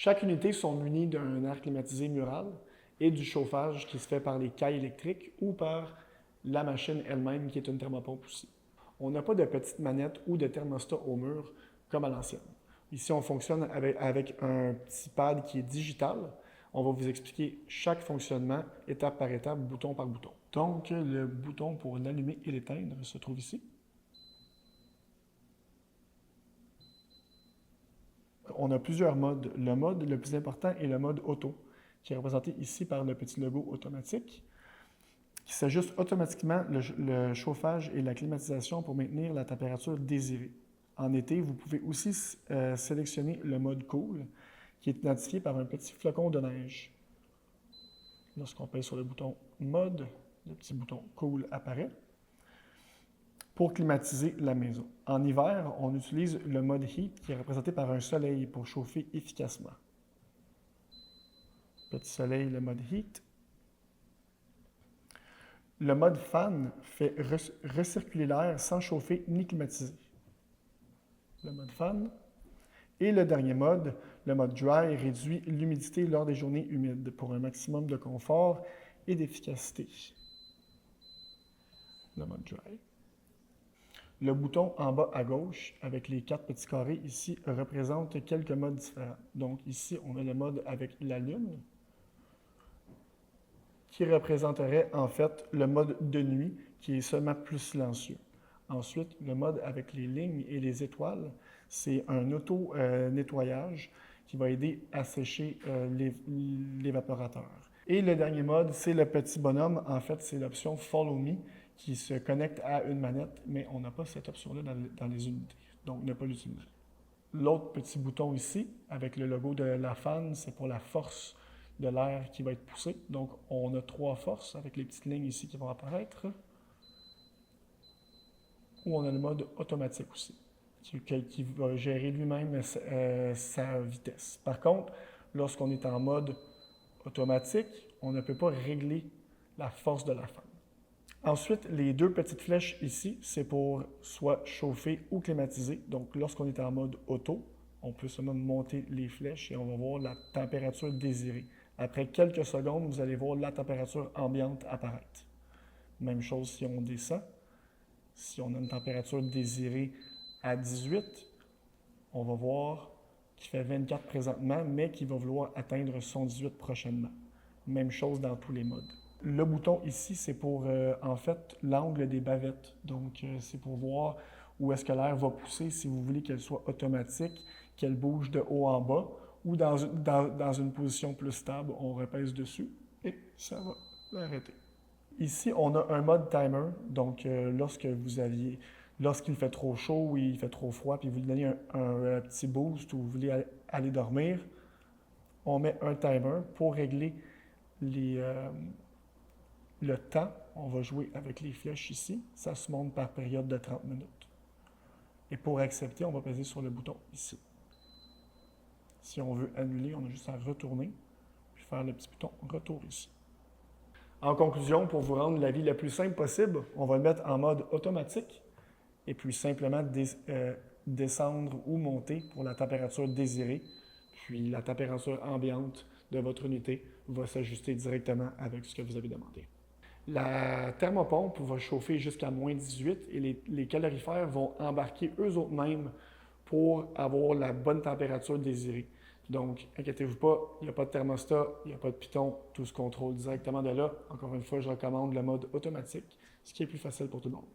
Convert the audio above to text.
Chaque unité sont munies d'un air climatisé mural et du chauffage qui se fait par les cailles électriques ou par la machine elle-même qui est une thermopompe aussi. On n'a pas de petite manette ou de thermostat au mur comme à l'ancienne. Ici, on fonctionne avec un petit pad qui est digital. On va vous expliquer chaque fonctionnement étape par étape, bouton par bouton. Donc, le bouton pour l'allumer et l'éteindre se trouve ici. On a plusieurs modes. Le mode le plus important est le mode auto, qui est représenté ici par le petit logo automatique, qui s'ajuste automatiquement le chauffage et la climatisation pour maintenir la température désirée. En été, vous pouvez aussi sélectionner le mode cool, qui est identifié par un petit flocon de neige. Lorsqu'on pèse sur le bouton mode, le petit bouton cool apparaît pour climatiser la maison. En hiver, on utilise le mode heat qui est représenté par un soleil pour chauffer efficacement. Petit soleil, le mode heat. Le mode fan fait recirculer l'air sans chauffer ni climatiser. Le mode fan. Et le dernier mode, le mode dry, réduit l'humidité lors des journées humides pour un maximum de confort et d'efficacité. Le mode dry. Le bouton en bas à gauche, avec les 4 petits carrés ici, représente quelques modes différents. Donc ici, on a le mode avec la lune, qui représenterait en fait le mode de nuit, qui est seulement plus silencieux. Ensuite, le mode avec les lignes et les étoiles, c'est un auto-nettoyage qui va aider à sécher l'évaporateur. Et le dernier mode, c'est le petit bonhomme. En fait, c'est l'option Follow Me qui se connecte à une manette, mais on n'a pas cette option-là dans les unités, donc ne pas l'utiliser. L'autre petit bouton ici, avec le logo de la fan, c'est pour la force de l'air qui va être poussé. Donc, on a 3 forces avec les petites lignes ici qui vont apparaître. Ou on a le mode automatique aussi, qui va gérer lui-même sa vitesse. Par contre, lorsqu'on est en mode automatique, on ne peut pas régler la force de la fan. Ensuite, les 2 petites flèches ici, c'est pour soit chauffer ou climatiser. Donc, lorsqu'on est en mode auto, on peut seulement monter les flèches et on va voir la température désirée. Après quelques secondes, vous allez voir la température ambiante apparaître. Même chose si on descend. Si on a une température désirée à 18, on va voir qu'il fait 24 présentement, mais qu'il va vouloir atteindre son 18 prochainement. Même chose dans tous les modes. Le bouton ici, c'est pour en fait l'angle des bavettes. Donc, c'est pour voir où est-ce que l'air va pousser si vous voulez qu'elle soit automatique, qu'elle bouge de haut en bas, ou dans une position plus stable, on repèse dessus et ça va l'arrêter. Ici, on a un mode timer. Donc, lorsqu'il fait trop chaud ou il fait trop froid, puis vous lui donnez un petit boost ou vous voulez aller dormir, on met un timer pour régler le temps. On va jouer avec les flèches ici. Ça se monte par période de 30 minutes. Et pour accepter, on va peser sur le bouton ici. Si on veut annuler, on a juste à retourner, puis faire le petit bouton retour ici. En conclusion, pour vous rendre la vie la plus simple possible, on va le mettre en mode automatique et puis simplement descendre ou monter pour la température désirée. Puis la température ambiante de votre unité va s'ajuster directement avec ce que vous avez demandé. La thermopompe va chauffer jusqu'à moins 18 et les calorifères vont embarquer eux-mêmes pour avoir la bonne température désirée. Donc, inquiétez-vous pas, il n'y a pas de thermostat, il n'y a pas de piton, tout se contrôle directement de là. Encore une fois, je recommande le mode automatique, ce qui est plus facile pour tout le monde.